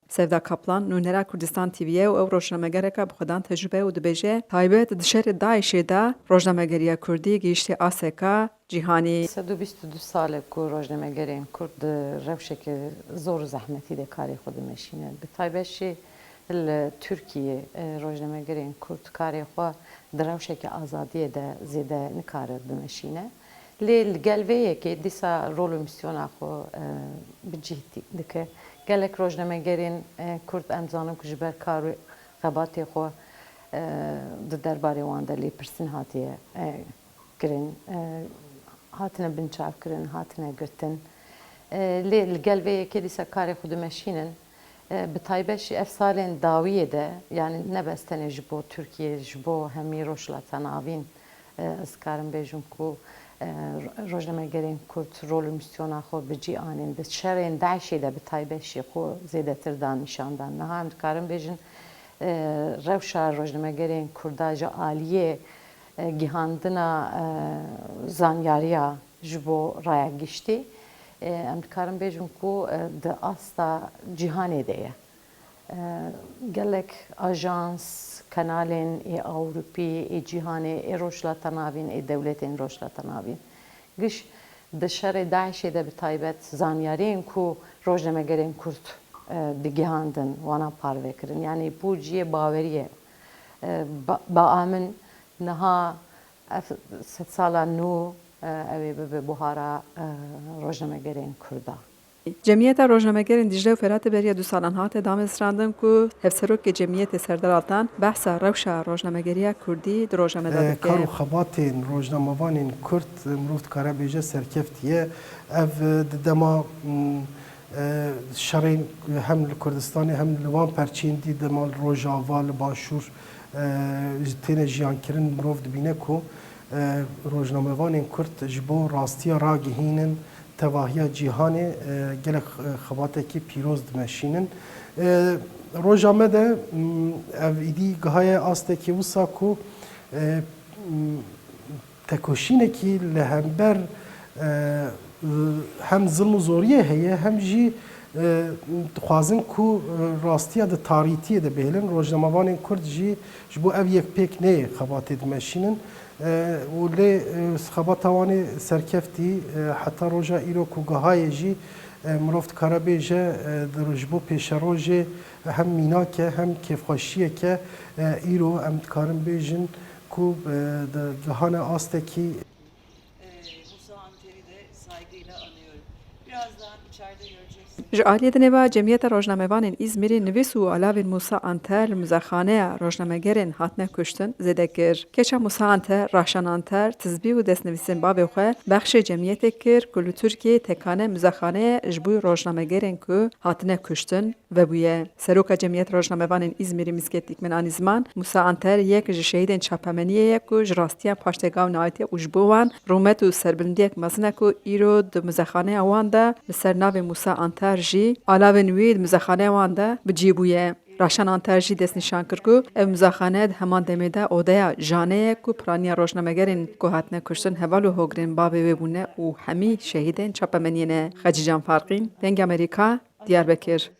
Sevda Kaplan nûnera Kurdistan TV'ye û ew rojnamegereka bi xwedan tecrübe û dibêje taybet di şerê Daişê de rojnamegeriya Kurdî gihîştê aseka cîhanî. 122 salê ku rojnamegerên Kurd rewşekê zor û zehmetî de karê xwe dimeşînin. Bi taybetî li Tirkiyê rojnamegerên Kurd karê xwe di rewşekê azadîyê de zêde nikare bimeşîne. Lê li gel vê yekê dîsa rol û misyona xwe bi cih dike. Gelek rojnamegerên Kurd em zanin ku ji ber kar û xebatê xwe di derbarê wan de lêpirsîn hatiye kirin, hatine binçavkirin, hatine girtin. Lê li gel vê yekê dîsa karê xwe dimeşînin. Bi taybet jî ev salên dawiyê de yani ne bes tenê ji bo Tirkiyê ji bo hemî rojhilata navîn ez karim bêjim ku rojnamegerên Kurd rol û misyona xwe bi cî anîn bi şerên Daişê de bi taybet jî xwe zêdetir dan nîşan dan. Niha em dikarin bêjin rewşa rojnamegerên Kurda ji aliyê gihandina zanyariya ji bo raya giştî em dikarin bêjin ku di asta cîhanê de ye. Gelek ajans kanalên Ewropî, cîhanê, rojhilata navîn, dewletên rojhilata navîn. Giş di şerê Daişê de bi taybet zanyariyên ku rojnamegerên Kurd digehandin wana parve kirin. Yani bu ciyê bawerî ye. Ba min niha sed sala nû ew ê bibe buhara rojnamegerên Kurda. Cemiyeta rojnamegerên Dicle û Feratê beriya du salan hate damêzirandin ku hevserokê cemiyetê serdalatan behsa rewşa rojnamegeriya Kurdî di rojname de dike. Kar û xebatên rojnamevanên Kurd mirov dikare bêje serkeftiye. Ev di dema şerên hem li Kurdistanê hem li wan perçîndî dema rojava li başûr têne jiyankirin mirov dibîne ku rojnamevanên Kurd ji bo rastiya ragihînin tevahiya cîhanê gelek xebatekî pîroz dimeşînin. Roja me de ev îdî gihaye astekî wisa ku tekoşînekî li hember hem zilm û zoriyê heye hem jî dixwazin ku rastiya di tarîtiyê de bêhêlin. Rojnamevanên Kurd jî ji bo ev yekpêk neyê xebatê dimeşînin. û lê xebata wanê serkeftî heta roja îro ku gihayê jî mirov dikare bêje ji bo pêşerojê hem mînake hem kêfxweşiyeke îro em dikarin bêjin ku di gihana astekî Ji aliyê dinêva Cemiyeta Rojnamevanên İzmîrê nivîs û alavên Musa Anter li muzexaneya rojnamegerên hatine kuştin zêde kir. Keça Musa Anter, Rahşan Anter, tizbî û destnivîsên bavê xwe bexşê cemiyetê kir ku li Tirkiyê tekane muzexaneye ji bo rojnamegerên ku hatine kuştin vebûye. Seroka Cemiyet Rojnamevanên İzmîrê Misket Dîkmen Zîman, Musa Anter yek ji şehîdên çapemeniyê ye ku ji rastiya paştêgav nayetiye û ji bo wan rûmet û serbildiyek mezin ku îro di muzexaneya wan de li ser navê Musa Anter jî alavên wî di muzexaneya wan de bicîbûye. Rahşan Anter jî destnîşan kir ku ev muzexane di heman demê de odeya janê ye ku piraniya rojnamegerên ku hatine kuştin heval û hogrên bavê wê bûne û hemî şehîdên çapemeniyê ne. Xecî Can Farqîn, Dengê Amerîka, Diyarbekir.